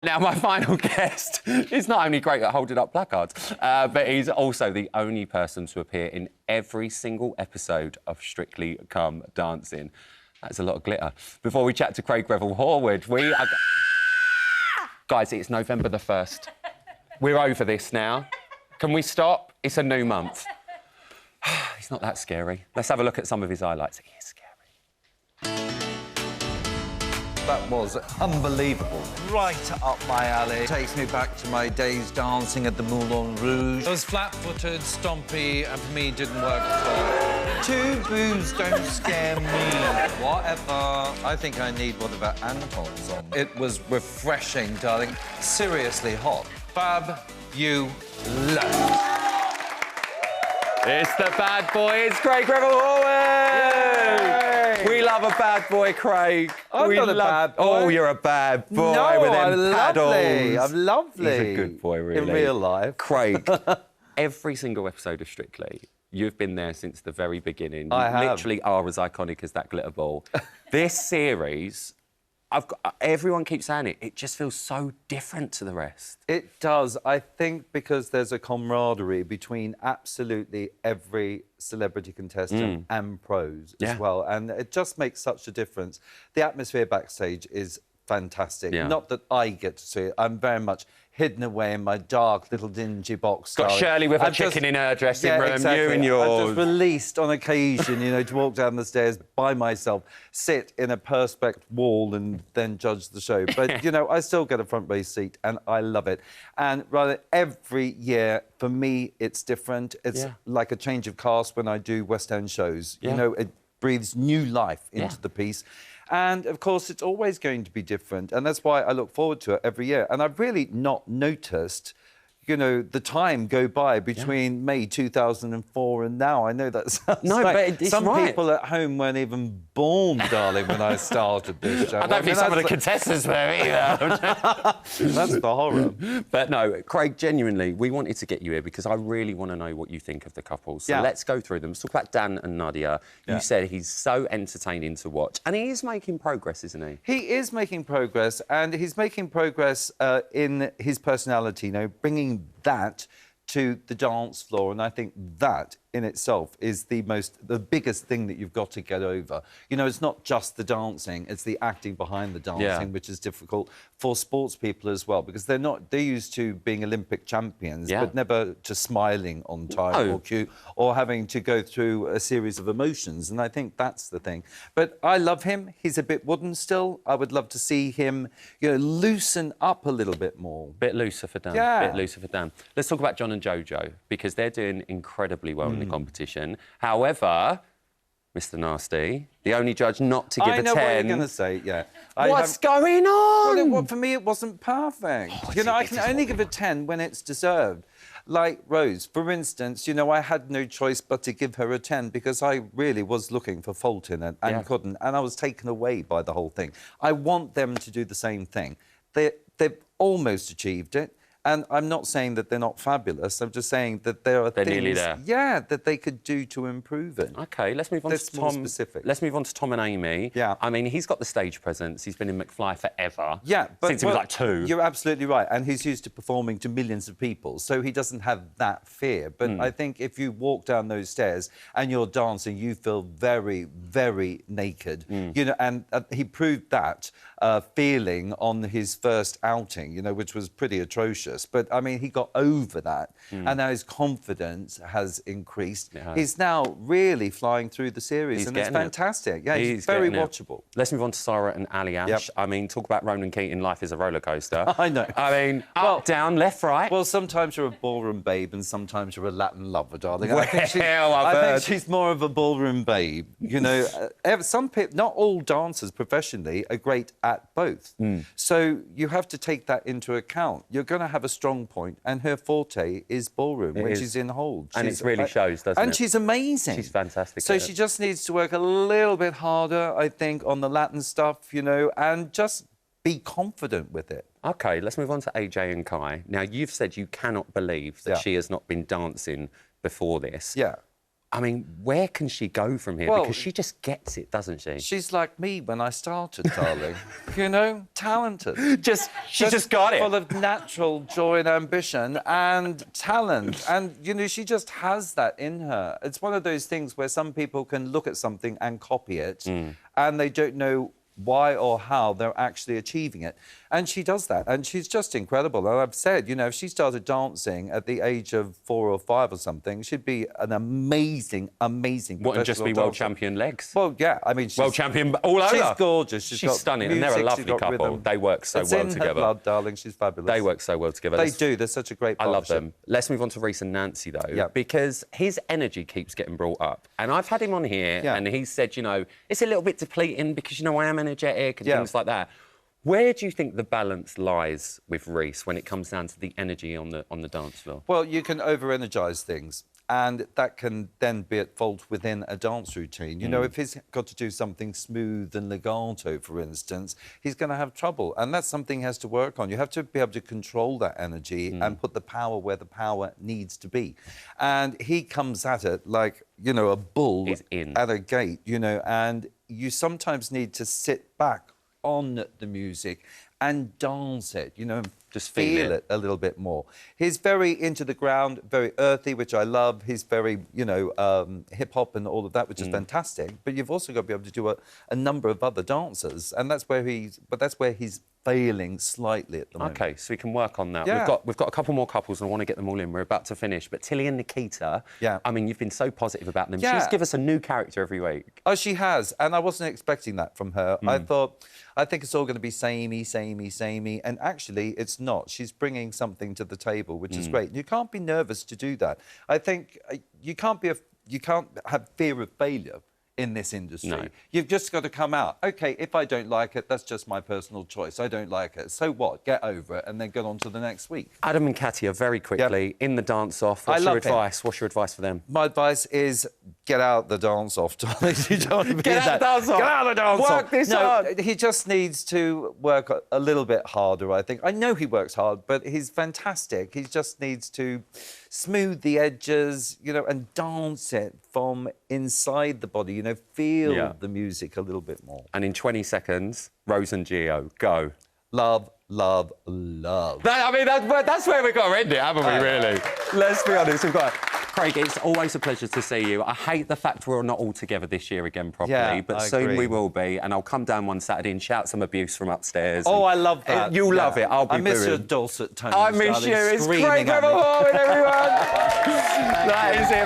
Now, my final guest is not only great at holding up placards, but he's also the only person to appear in every single episode of Strictly Come Dancing. That's a lot of glitter. Before we chat to Craig Revel Horwood, we are... Guys, it's November the 1st. We're over this now. Can we stop? It's a new month. He's not that scary. Let's have a look at some of his highlights. He is scary. That was unbelievable. Right up my alley. Takes me back to my days dancing at the Moulin Rouge. It was flat-footed, stompy, and for me, didn't work at all. Two boos don't scare me. Whatever. I think I need one of our Anton's on. It was refreshing, darling. Seriously hot. Fab, you love. It's the bad boy. It's Craig Revel Horwood. We love a bad boy, Craig. I'm not a bad boy. Oh, you're a bad boy no, with them I'm paddles. lovely. I'm lovely. He's a good boy, really. In real life. Craig, every single episode of Strictly, you've been there since the very beginning. I have. You literally are as iconic as that glitter ball. This series... everyone keeps saying it. It just feels so different to the rest. It does. I think because there's a camaraderie between absolutely every celebrity contestant and pros as well. And it just makes such a difference. The atmosphere backstage is fantastic. Yeah. Not that I get to see it. I'm very much hidden away in my dark little dingy box. Got Shirley with her chicken in her dressing room, exactly. you and yours. I'm just released on occasion, you know, to walk down the stairs by myself, sit in a perspex wall and then judge the show. But, you know, I still get a front row seat and I love it. And rather every year, for me, it's different. It's like a change of cast when I do West End shows. You know, it breathes new life into the piece. And, of course, it's always going to be different. And that's why I look forward to it every year. And I've really not noticed, you know, the time go by between May 2004 and now. I know that sounds but it's some right. people at home weren't even born, darling, when I started this show. I don't think some of the contestants were either. That's the horror. But no, Craig, genuinely, we wanted to get you here because I really want to know what you think of the couple. So let's go through them. Let's talk about Dan and Nadia. You said he's so entertaining to watch. And he is making progress, isn't he? He is making progress, and he's making progress in his personality, you know, bringing that to the dance floor. And I think that in itself is the biggest thing that you've got to get over. You know, it's not just the dancing, it's the acting behind the dancing, which is difficult for sports people as well, because they're used to being Olympic champions, but never to smiling on time or cue, or having to go through a series of emotions. And I think that's the thing. But I love him. He's a bit wooden still. I would love to see him, you know, loosen up a little bit more. Bit looser for Dan. Yeah. Bit looser for Dan. Let's talk about John and Jojo, because they're doing incredibly well in the competition. However, Mr. Nasty, the only judge not to give a 10... I know what you're going to say, What's going on? Well, for me, it wasn't perfect. You know, I can only give a 10 when it's deserved. Like Rose, for instance, you know, I had no choice but to give her a 10 because I really was looking for fault in it and couldn't, and I was taken away by the whole thing. I want them to do the same thing. They've almost achieved it. And I'm not saying that they're not fabulous. I'm just saying that there are things, nearly there. that they could do to improve it. OK, let's move on to Tom. Specific. Let's move on to Tom and Amy. Yeah. I mean, he's got the stage presence. He's been in McFly forever. Yeah, but since he was like 2. You're absolutely right, and he's used to performing to millions of people, so he doesn't have that fear. But I think if you walk down those stairs and you're dancing, you feel very, very naked. You know, and he proved that feeling on his first outing, you know, which was pretty atrocious. But, I mean, he got over that, and now his confidence has increased. He's now really flying through the series, and it's fantastic. Yeah, he's very watchable. Let's move on to Sarah and Ali Ash. I mean, talk about Ronan Keating, life is a roller coaster. I know. I mean, up, down, left, right. Well, sometimes you're a ballroom babe and sometimes you're a Latin lover, darling. Well, I think she's more of a ballroom babe. You know, some people, not all dancers professionally are great at both. So you have to take that into account. You're going to have a strong point, and her forte is ballroom when she's in hold. And it really shows, doesn't it? And she's amazing. She's fantastic. So she just needs to work a little bit harder, I think, on the Latin stuff, you know, and just be confident with it. OK, let's move on to AJ and Kai. Now, you've said you cannot believe that she has not been dancing before this. Yeah. I mean, where can she go from here? Well, because she just gets it, doesn't she? She's like me when I started, darling. You know, talented. She just got it. Full of natural joy and ambition and talent. And, you know, she just has that in her. It's one of those things where some people can look at something and copy it and they don't know why or how they're actually achieving it. And she does that, and she's just incredible. And I've said, you know, if she started dancing at the age of 4 or 5 or something, she'd be an amazing, amazing What, and just be professional world dancer. champion legs? Well, yeah, I mean, she's... World champion all over. She's gorgeous. She's got stunning, and music, they're a she's lovely got couple. rhythm. They work so It's well in together. her blood, darling. She's fabulous. They work so well together. They do. They're such a great I love partnership. them. Let's move on to Reese and Nancy, though, Yeah. because his energy keeps getting brought up. And I've had him on here, Yeah. and he said, you know, it's a little bit depleting because, you know, I am energetic and Yeah. things like that. Where do you think the balance lies with Reese when it comes down to the energy on the dance floor? Well, you can over-energise things, and that can then be at fault within a dance routine. You know, if he's got to do something smooth and legato, for instance, he's going to have trouble, and that's something he has to work on. You have to be able to control that energy and put the power where the power needs to be. And he comes at it like, you know, a bull He's in. at a gate, you know, and you sometimes need to sit back on the music and dance it, you know, Just feel feel it a little bit more. He's very into the ground, very earthy, which I love. He's very, you know, hip-hop and all of that, which is fantastic. But you've also got to be able to do a number of other dances, and that's where he's failing slightly at the moment. OK, so we can work on that. Yeah. We've got a couple more couples and I want to get them all in. We're about to finish. But Tilly and Nikita, Yeah. I mean, you've been so positive about them. Yeah. She's give us a new character every week. Oh, she has, and I wasn't expecting that from her. I think it's all going to be samey, samey, samey, and actually it's not. She's bringing something to the table, which is great. You can't be nervous to do that. I think you can't have fear of failure in this industry. No. You've just got to come out. OK, if I don't like it, that's just my personal choice. I don't like it. So what? Get over it and then get on to the next week. Adam and Katia, very quickly, in the dance-off, what's your advice? What's your advice for them? My advice is get out the dance-off, darling. You don't want to be Get out that. the dance-off. Get out the dance-off. Work this hard. He just needs to work a little bit harder, I think. I know he works hard, but he's fantastic. He just needs to smooth the edges, you know, and dance it from inside the body, you know, feel the music a little bit more. And in 20 seconds, Rose and Gio, go. Love, love, love. That's where we've got to end it, haven't we, really? Let's be honest, we've got... Craig, it's always a pleasure to see you. I hate the fact we're not all together this year again properly, but soon agree. we will be, and I'll come down one Saturday and shout some abuse from upstairs. Oh, I love that. You'll love it. I'll be I miss booing. your dulcet tones, I miss darling, you. It's screaming Craig at me. Revel Horwood, everyone. That is it.